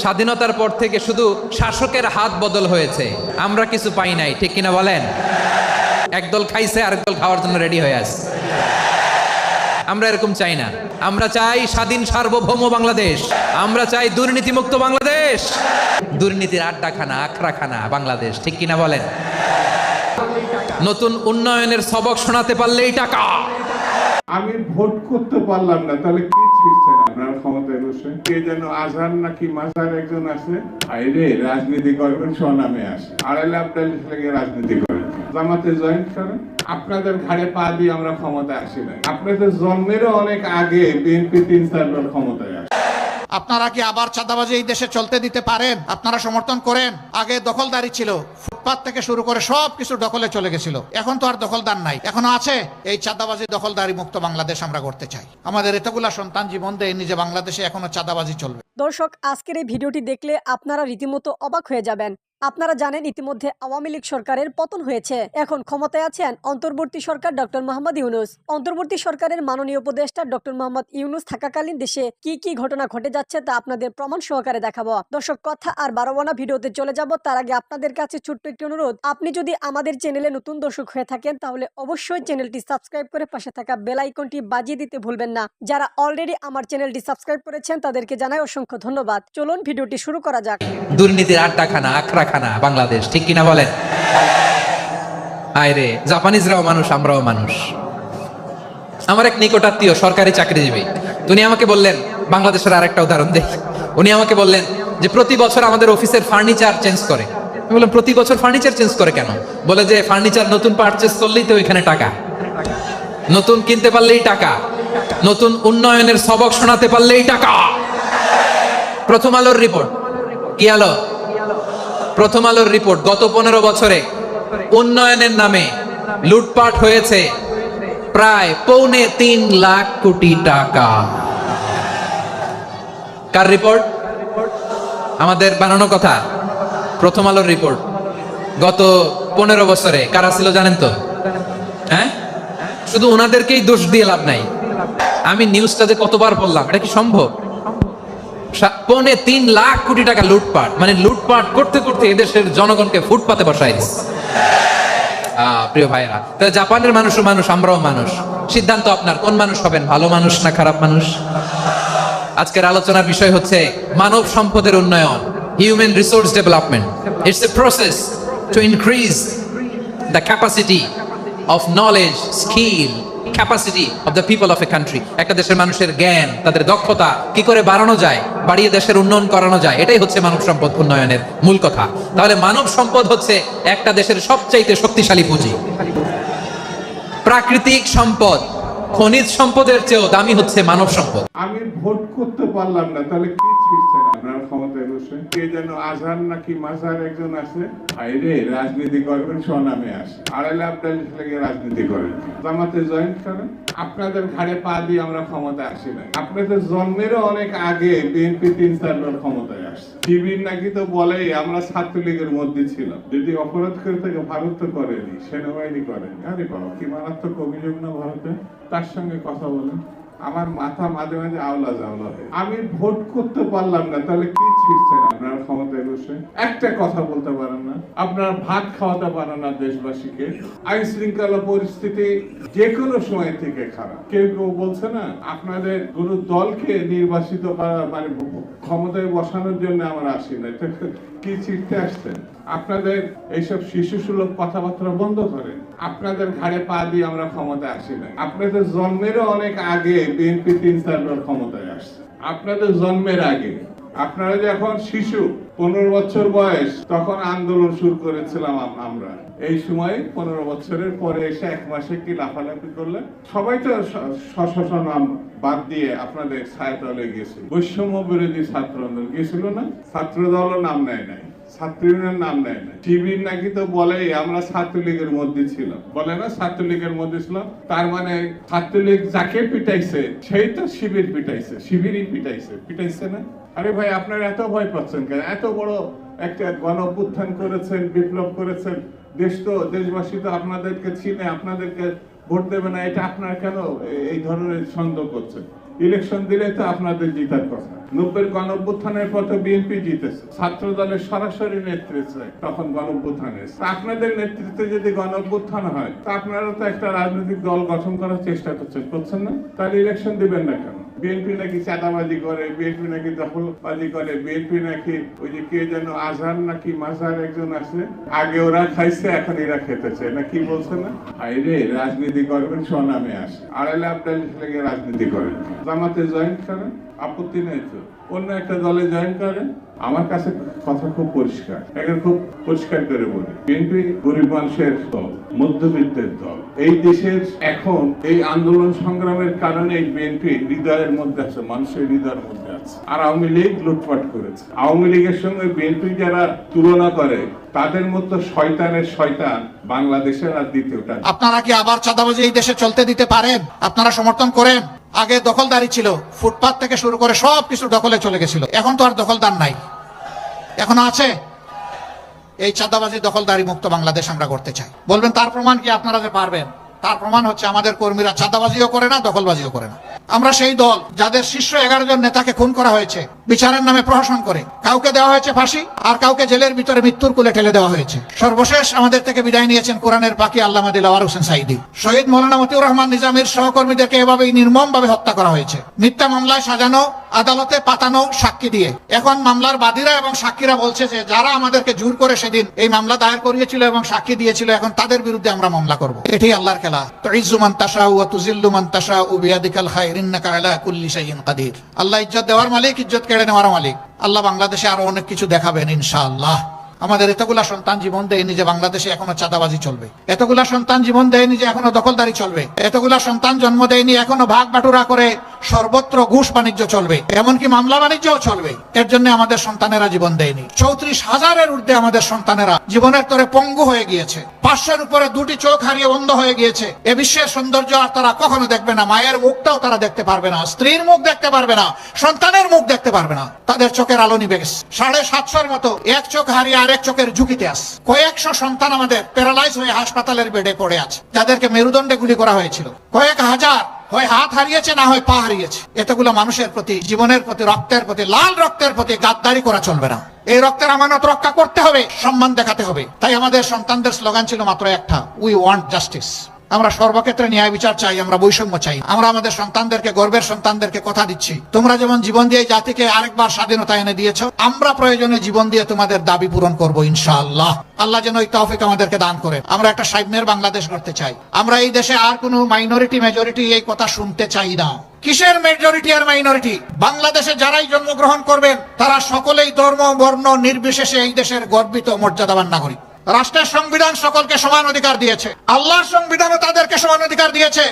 স্বাধীনতার পর থেকে শুধু শাসকের হাত বদল হয়েছে, আমরা কিছু পাই নাই, ঠিক কিনা বলেন? একদল খাইছে আরেক দল খাওয়ার জন্য রেডি হয়ে আছে। আমরা এরকম চাই না। আমরা চাই স্বাধীন সার্বভৌম বাংলাদেশ। আমরা চাই দুর্নীতিমুক্ত বাংলাদেশ, দুর্নীতির আড্ডাখানা আখড়াখানা বাংলাদেশ, ঠিক কিনা বলেন? নতুন উন্নয়নের সবক শোনাতে পারলেই টাকা। আমি ভোট করতে পারলাম না, তাহলে কি ছিড়ছেন আপনার ক্ষমতায় বসে? কে যেন আজহার নাকি মাজার একজন আছে, আইরে রাজনীতি করবেন স্বনামে আসে, আড়াইলে আপনার লেগে রাজনীতি করেন, জামাতে জয়েন করেন। আপনাদের ঘাড়ে পা দিয়ে আমরা ক্ষমতায় আসি নাই। আপনাদের জন্মেরও অনেক আগে বিএনপি 3-4 বার ক্ষমতায় আসে। আপনারা কি আবার চাঁদাবাজি এই দেশে চলতে দিতে পারেন? আপনারা সমর্থন করেন? আগে দখলদারি ছিল, ফুটপাত থেকে শুরু করে সব কিছু দখলে চলে গেছিল। এখন তো আর দখলদার নাই, এখনো আছে। এই চাঁদাবাজি দখলদারি মুক্ত বাংলাদেশ আমরা করতে চাই। আমাদের এতগুলা সন্তান জীবন দেয় নিজে, বাংলাদেশে এখনো চাঁদাবাজি চলবে। দর্শক, আজকের এই ভিডিওটি দেখলে আপনারা রীতিমতো অবাক হয়ে যাবেন। আপনারা জানেন ইতিমধ্যে আওয়ামী লীগ সরকারের পতন হয়েছে। এখন ক্ষমতায় আছেন অন্তর্বর্তী সরকার ডক্টর মোহাম্মদ ইউনূস। অন্তর্বর্তী সরকারের মাননীয় উপদেষ্টা ডক্টর মোহাম্মদ ইউনূস থাকাকালীন দেশে কি কি ঘটনা ঘটে যাচ্ছে তা আপনাদের প্রমাণ সহকারে দেখাবো। দর্শক, কথা আর বাড়াবো না, ভিডিওতে চলে যাব। তার আগে আপনাদের কাছে ছোট্ট একটি অনুরোধ, আপনি যদি আমাদের চ্যানেলে নতুন দর্শক হয়ে থাকেন তাহলে অবশ্যই চ্যানেলটি সাবস্ক্রাইব করে পাশে থাকা বেল আইকনটি বাজিয়ে দিতে ভুলবেন না। যারা অলরেডি আমার চ্যানেলটি সাবস্ক্রাইব করেছেন তাদেরকে জানাই অসংখ্য ধন্যবাদ। চলুন ভিডিওটি শুরু করা যাক। দুর্নীতির আড্ডাখানা আখড়াখানা বাংলাদেশ, ঠিক কিনা বলেন? আয়রে, জাপানিজরাও মানুষ, আমরাও মানুষ। আমার এক নিকটাত্মীয় সরকারি চাকরিজীবী, উনি আমাকে বললেন, বাংলাদেশের আরেকটা উদাহরণ দেখি। উনি আমাকে বললেন যে প্রতি বছর আমাদের অফিসের ফার্নিচার চেঞ্জ করে। আমি বললাম, প্রতি বছর ফার্নিচার চেঞ্জ করে কেন? বলে যে ফার্নিচার নতুন পারচেজ করলেই তো ওইখানে টাকা, নতুন কিনতে পারলেই টাকা, নতুন উন্নয়নের সবক শোনাতে পারলেই টাকা। প্রথম আলোর রিপোর্ট কি আলো? প্রথম আলোর রিপোর্ট, গত 15 বছরে উন্নয়নের নামে লুটপাট হয়েছে প্রায় 3.25 লাখ কোটি টাকা। কার রিপোর্ট? আমাদের বানানো কথা। প্রথম আলোর রিপোর্ট। গত 15 বছরে কারা ছিল জানেন তো? হ্যাঁ, শুধু ওনাদেরকেই দোষ দিয়ে লাভ নাই। আমি নিউজটা যে কতবার বললাম, এটা কি সম্ভব? 3.25 লাখ কোটি টাকা লুটপাট, মানে লুটপাট করতে করতে এদেশের জনগণকে ফুটপাতে বসাই দিচ্ছে। প্রিয় ভাইরা, জাপানের মানুষও মানুষ, আমরাও মানুষ। সিদ্ধান্ত আপনার, কোন মানুষ হবেন, ভালো মানুষ না খারাপ মানুষ? আজকের আলোচনার বিষয় হচ্ছে মানব সম্পদের উন্নয়ন, human resource development. It's a process to increase the capacity of knowledge, skill, capacity of the people of a country. একটা দেশের মানুষের জ্ঞান, তাদের দক্ষতা কি করে বাড়ানো যায়, বাড়িয়ে দেশের উন্নয়ন করানো যায়, এটাই হচ্ছে মানব সম্পদ উন্নয়নের মূল কথা। তাহলে মানব সম্পদ হচ্ছে একটা দেশের সবচাইতে শক্তিশালী পুঁজি। প্রাকৃতিক সম্পদ, খনিজ সম্পদের চেয়েও দামি হচ্ছে মানব সম্পদ। আমি ভোট করতে পারলাম না, তাহলে কি ছিড়ছেন আপনার ক্ষমতায় বসে? কে যেন আজহার নাকি মাজার একজন আছে, আইরে রাজনীতি করবেন স্বনামে আসে, আড়াইলে আপনার লেগে রাজনীতি করেন, জামাতে জয়েন করেন। আপনাদের ঘাড়ে পা দিয়ে আমরা ক্ষমতায় আসি নাই। আপনাদের জন্মেরও অনেক আগে বিএনপি 3-4 বার ক্ষমতায় আসছে। শিবির নাকি তো বলেই আমরা ছাত্রলীগের মধ্যে ছিলাম। যদি অপরাধ করে থাকে ভারত তো করেনি, সেনাবাহিনী করেনি। আরে বাবা, কি মারাত্মক অভিযোগ না ভারতে? তার সঙ্গে কথা বলেন, আমার মাথা মাঝে মাঝে আওলা জাওলা হয়। আমি ভোট করতে পারলাম না, তাহলে কি ছিড়ছেন আপনার ক্ষমতায় বসে? একটা কথা বলতে পারেন না, আপনার ভাত খাওয়াতে পারেন না দেশবাসীকে। আইন শৃঙ্খলা পরিস্থিতি যে কোনো সময় থেকে খারাপ। কেউ কেউ বলছে না, আপনাদের কোন দলকে নির্বাচিত করা মানে ক্ষমতায় বসানোর জন্য আমরা আসি না। কি ছিড়তে আসছেন? আপনাদের এইসব শিশু সুলভ কথাবার্তা বন্ধ করেন। আপনাদের ঘাড়ে পা দিয়ে আমরা ক্ষমতায় আসি না। আপনাদের জন্মেরও অনেক আগে বিএনপি 3-4 বার ক্ষমতায় আসছে। আপনাদের জন্মের আগে। আপনারা যখন শিশু, 15 বছর বয়স, তখন আন্দোলন শুরু করেছিলাম আমরা। এই সময় 15 বছরের পরে এসে 1 মাসে কি লাফালাফি করলেন? সবাই তো নাম বাদ দিয়ে আপনাদের ছায়াতলে গেছে। বৈষম্য বিরোধী ছাত্র আন্দোলন গেছিল না? ছাত্র দলও নাম নেয় নাই, ছাত্র ইউনিয়নের নাম নেয় না। শিবির নাকি তো বলেই আমরা ছাত্রলীগের মধ্যে ছিলাম, বলে না ছাত্রলীগের মধ্যে ছিলাম। তার মানে ছাত্রলীগ যাকে পিটাইছে সেই তো শিবির পিটাইছে, শিবিরই পিটাইছে না? আরে ভাই, আপনারা এত ভয় পাচ্ছেন কেন? এত বড় একটা গণ অভ্যুত্থান করেছেন, বিপ্লব করেছেন, দেশবাসী তো আপনাদেরকে চিনে, আপনাদেরকে ভোট দেবে না, এটা আপনারা কেন এই ধরনের সন্দেহ করছেন? ইলেকশন দিলে তো আপনাদের জিতার কথা। 90-এর গণঅভ্যুত্থানের পর তো বিএনপি জিতেছে, ছাত্র দলের সরাসরি নেতৃত্বে তখন গণঅভ্যুত্থানে। আপনাদের নেতৃত্বে যদি গণঅভ্যুত্থান হয় তা আপনারা তো একটা রাজনৈতিক দল গঠন করার চেষ্টা করছেন না? তাহলে ইলেকশন দিবেন না কেন? বিএনপি নাকি চাঁদাবাজি করে, বিএনপি নাকি দখলবাজি করে, বিএনপি নাকি ওই যে কে যেন আজহার নাকি মাজার একজন আছে, আগে ওরা খাইছে এখন এরা খেতেছে না, কি বলছে না? আরে রাজনীতি করবেন স্বনামে আসে, আড়ালে আপনার লেগে রাজনীতি করেন, জামাতে জয়েন করেন, আপত্তি নেই তো, অন্য একটা দলে জয়েন করেন। আমার কাছে কথা খুব পরিষ্কার, এখন খুব পরিষ্কার করে বলি, বিএনপি গরিব মানুষের দল, মধ্যবিত্তের দল। এই দেশের এখন এই আন্দোলন সংগ্রামের কারণে এই বিএনপি হৃদয়ের মধ্যে আছে, মানুষের হৃদয়ের মধ্যে আছে। আর আওয়ামী লীগ লুটপাট করেছে। আওয়ামী লীগের সঙ্গে বিএনপি যারা তুলনা করে তাদের মতো শয়তানের শয়তান বাংলাদেশের আর দ্বিতীয়টা। আপনারা কি আবার চাঁদাবাজি এই দেশে চলতে দিতে পারেন? আপনারা সমর্থন করেন? আগে দখলদারি ছিল, ফুটপাত থেকে শুরু করে সবকিছু দখলে চলে গেছিল, এখন তো আর দখলদার নাই। এখনো আছে? এই চাঁদাবাজি দখলদারি মুক্ত বাংলাদেশ আমরা করতে চাই। বলবেন তার প্রমাণ কি? আপনারা যে পারবেন, তার প্রমাণ হচ্ছে আমাদের কর্মীরা চাঁদাবাজিও করে না, দখলবাজিও করে না। আমরা সেই দল যাদের শীর্ষ 11 জন নেতাকে খুন করা হয়েছে বিচারের নামে প্রহসন করে, কাউকে দেওয়া হয়েছে ফাঁসি আর কাউকে জেলের ভিতরে মৃত্যুর কোলে ঠেলে দেওয়া হয়েছে। সর্বশেষ আমাদের থেকে বিদায় নিয়েছেন কোরআনের পাখি আল্লামা দিলওয়ার হোসেন সাঈদী। শহীদ মৌলানা মতিউর রহমান নিজামীর সহকর্মীদেরকে এভাবেই নির্মমভাবে হত্যা করা হয়েছে, মিথ্যা মামলায় সাজানো, আদালতে পাতানো সাক্ষী দিয়ে। এখন মামলার বাদীরা এবং সাক্ষীরা বলছে যে যারা আমাদেরকে জোর করে সেদিন এই মামলা দায়ের করিয়েছিল এবং সাক্ষী দিয়েছিল, এখন তাদের বিরুদ্ধে আমরা মামলা করব। এটাই আল্লাহর খেলা। তুইজ্জু মান তাশাউ ওয়া তুযিল্লু মান তাশাউ বিয়াদিকাল খায়র ইন্নাকা আলা কুল্লি শাইইন কাদির। আল্লাহ ইজ্জত দেওয়ার মালিক, ইজ্জত কেড়ে নেওয়ার মালিক। আল্লাহ বাংলাদেশে আরো অনেক কিছু দেখাবেন ইনশাআল্লাহ। আমাদের এতগুলা সন্তান জীবন দেয়নি যে বাংলাদেশে এখনো চাঁদাবাজি চলবে, এতগুলা সন্তান জীবন দেয়নি যে এখনো দখলদারি চলবে, এতগুলা সন্তান জন্ম দেয়নি এখনো ভাগ বাটুরা করে সর্বত্র ঘুষ বাণিজ্য চলবে, এমনকি মামলা বাণিজ্যও চলবে। এর জন্য আমাদের সন্তানেরা জীবন দেয়নি। 34,000-এর ঊর্ধ্বে আমাদের সন্তানেরা জীবনের তরে পঙ্গু হয়ে গিয়েছে, 500-এর উপরে 2টি চোখ হারিয়ে অন্ধ হয়ে গিয়েছে। এ বিশ্বের সৌন্দর্য আর তারা কখনো দেখবে না, মায়ের মুখটাও তারা দেখতে পারবে না, স্ত্রীর মুখ দেখতে পারবে না, সন্তানের মুখ দেখতে পারবে না। তাদের চোখের আলো নিভে গেছে। 750-এর মতো এক চোখ হারিয়ে আরেক চোখের ঝুঁকিতে আছে। কয়েকশো সন্তান আমাদের প্যারালাইজ হয়ে হাসপাতালের বেডে পড়ে আছে, যাদেরকে মেরুদণ্ডে গুলি করা হয়েছিল। কয়েক হাজার হয় হাত হারিয়েছে, না হয় পা হারিয়েছে। এতগুলো মানুষের প্রতি, জীবনের প্রতি, রক্তের প্রতি, লাল রক্তের প্রতি গাদ্দারি করা চলবে না। এই রক্তের আমানত রক্ষা করতে হবে, সম্মান দেখাতে হবে। তাই আমাদের সন্তানদের স্লোগান ছিল মাত্র একটা, উই ওয়ান্ট জাস্টিস। আমরা সর্বক্ষেত্রে ন্যায় বিচার চাই, আমরা বৈষম্য চাই। আমরা আমাদের সন্তানদেরকে, গর্বের সন্তানদেরকে কথা দিচ্ছি, তোমরা যেমন জীবন দিয়ে জাতিকে আরেকবার স্বাধীনতা এনে দিয়েছ, আমরা প্রয়োজনে জীবন দিয়ে তোমাদের দাবি পূরণ করবো ইনশাআল্লাহ। আল্লাহ যেন এই তৌফিক আমাদেরকে দান করে। আমরা একটা সাম্যের বাংলাদেশ করতে চাই। আমরা এই দেশে আর কোনো মাইনরিটি মেজরিটি এই কথা শুনতে চাই না। কিসের মেজরিটি আর মাইনরিটি? বাংলাদেশে যারাই জন্মগ্রহণ করবেন তারা সকলেই ধর্ম বর্ণ নির্বিশেষে এই দেশের গর্বিত মর্যাদাবান নাগরিক। রাষ্ট্রের সংবিধান সকলকে সমান অধিকার দিয়েছে, আল্লাহর সংবিধানও তাদেরকে সমান অধিকার দিয়েছে।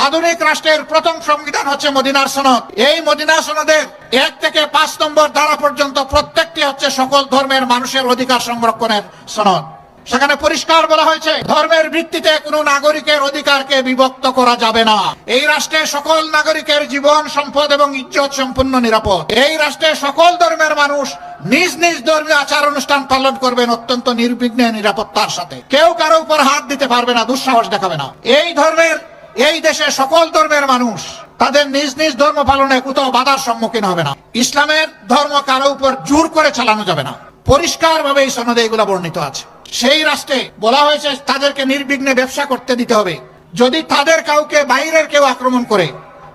আধুনিক রাষ্ট্রের প্রথম সংবিধান হচ্ছে মদিনার সনদ। এই মদিনার সনদের 1 থেকে 5 নম্বর ধারা পর্যন্ত প্রত্যেকটি হচ্ছে সকল ধর্মের মানুষের অধিকার সংরক্ষণের সনদ। সেখানে পরিষ্কার বলা হয়েছে ধর্মের ভিত্তিতে কোন নাগরিকের অধিকারকে বিভক্ত করা যাবে না। এই রাষ্ট্রে সকল নাগরিকের জীবন, সম্পদ এবং ইজ্জত সম্পূর্ণ নিরাপদ। এই রাষ্ট্রে সকল ধর্মের মানুষ নিজ নিজ ধর্মীয় আচার অনুষ্ঠান পালন করবেন অত্যন্ত নির্বিঘ্নে, নিরাপত্তার সাথে। কেউ কারো উপর হাত দিতে পারবে না, দুঃসাহস দেখাবে না। এই দেশে সকল ধর্মের মানুষ তাদের নিজ নিজ ধর্ম পালনে কোথাও বাধার সম্মুখীন হবে না। ইসলামের ধর্ম কারো উপর জোর করে চালানো যাবে না। পরিষ্কার ভাবে এই সনদে এগুলো বর্ণিত আছে। সেই রাষ্ট্রে বলা হয়েছে তাদেরকে নির্বিঘ্নে ব্যবসা করতে দিতে হবে। যদি তাদের কাউকে বাইরের কেউ আক্রমণ করে,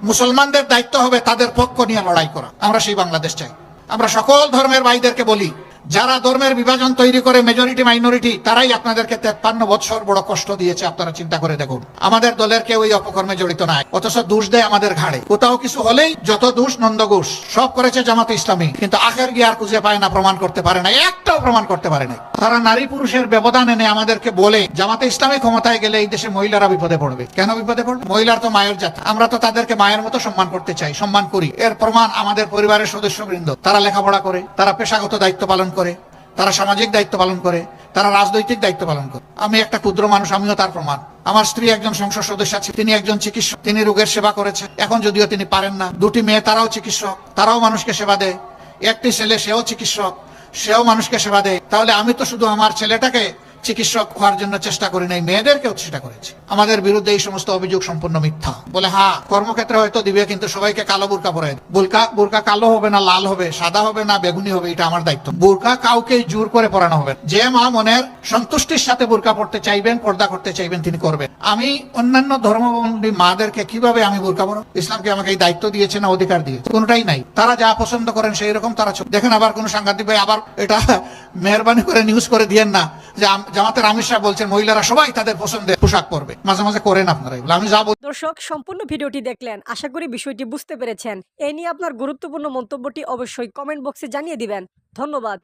মুসলমানদের দায়িত্ব হবে তাদের পক্ষ নিয়ে লড়াই করা। আমরা সেই বাংলাদেশ চাই। আমরা সকল ধর্মের ভাইদেরকে বলি, যারা ধর্মের বিভাজন তৈরি করে মেজরিটি মাইনরিটি, তারাই আপনাদেরকে 53 বছর বড় কষ্ট দিয়েছে। আপনারা চিন্তা করে দেখুন, আমাদের দলের কেউ এই অপকর্মে জড়িত নাই, অথচ দোষ দেয় আমাদের ঘাড়ে। কোথাও কিছু হলেই যত দোষ নন্দ ঘোষ, সব করেছে জামাতে ইসলামী, কিন্তু আখের গিয়ে আর খুঁজে পায় না, প্রমাণ করতে পারে না, একটাও প্রমাণ করতে পারে না। তারা নারী পুরুষের ব্যবধান এনে আমাদেরকে বলে জামাতে ইসলামী ক্ষমতায় গেলে এই দেশে মহিলারা বিপদে পড়বে। কেন বিপদে পড়বে? মহিলার তো মায়ের জাত, আমরা তো তাদেরকে মায়ের মতো সম্মান করতে চাই, সম্মান করি। এর প্রমাণ আমাদের পরিবারের সদস্যবৃন্দ, তারা লেখাপড়া করে, তারা পেশাগত দায়িত্ব পালন করে, তারা সামাজিক দায়িত্ব পালন করে, তারা রাজনৈতিক দায়িত্ব পালন করে। আমি একটা ক্ষুদ্র মানুষ, আমিও তার প্রমাণ। আমার স্ত্রী একজন সংসদ সদস্য আছে, তিনি একজন চিকিৎসক, তিনি রোগের সেবা করেছেন। এখন যদিও তিনি পারেন না, 2টি মেয়ে তারাও চিকিৎসক, তারাও মানুষকে সেবা দেয়। একটি ছেলে, সেও চিকিৎসক, সেও মানুষকে সেবা দেয়। তাহলে আমি তো শুধু আমার ছেলেটাকে চিকিৎসক হওয়ার জন্য চেষ্টা করি নাই, মেয়েদেরকেও চেষ্টা করেছি। আমাদের বিরুদ্ধে এই সমস্ত অভিযোগ সম্পূর্ণ মিথ্যা। বলে হ্যাঁ কর্মক্ষেত্রে হয়তো দিবে, কিন্তু সবাইকে কালো বোরকা পরে বোরকা কালো হবে না লাল হবে, সাদা হবে না বেগুনি হবে, এটা আমার দায়িত্ব। বোরকা কাউকে জোর করে পরানো হবে না। যে মা মনের সন্তুষ্টির সাথে বোরকা পড়তে চাইবেন, পর্দা করতে চাইবেন, তিনি করবেন। আমি অন্যান্য ধর্মাবলম্বী মাদেরকে কিভাবে আমি বোরকা পরাবো? ইসলামকে আমাকে এই দায়িত্ব দিয়েছে না অধিকার দিয়েছে? কোনটাই নাই। তারা যা পছন্দ করেন সেই রকম তারা দেখেন। আবার কোন সাংঘাতিক ভাই আবার এটা মেহরবানি করে নিউজ করে দিয়েন না যে জামাতের আমির সাহেব বলছেন মহিলারা সবাই তাদের পছন্দের পোশাক পরবে। মাঝে মাঝে করেন আপনারা এগুলো, আমি যা বলি। দর্শক, সম্পূর্ণ ভিডিওটি দেখলেন, আশা করি বিষয়টি বুঝতে পেরেছেন। এই নিয়ে আপনার গুরুত্বপূর্ণ মন্তব্যটি অবশ্যই কমেন্ট বক্সে জানিয়ে দিবেন। ধন্যবাদ।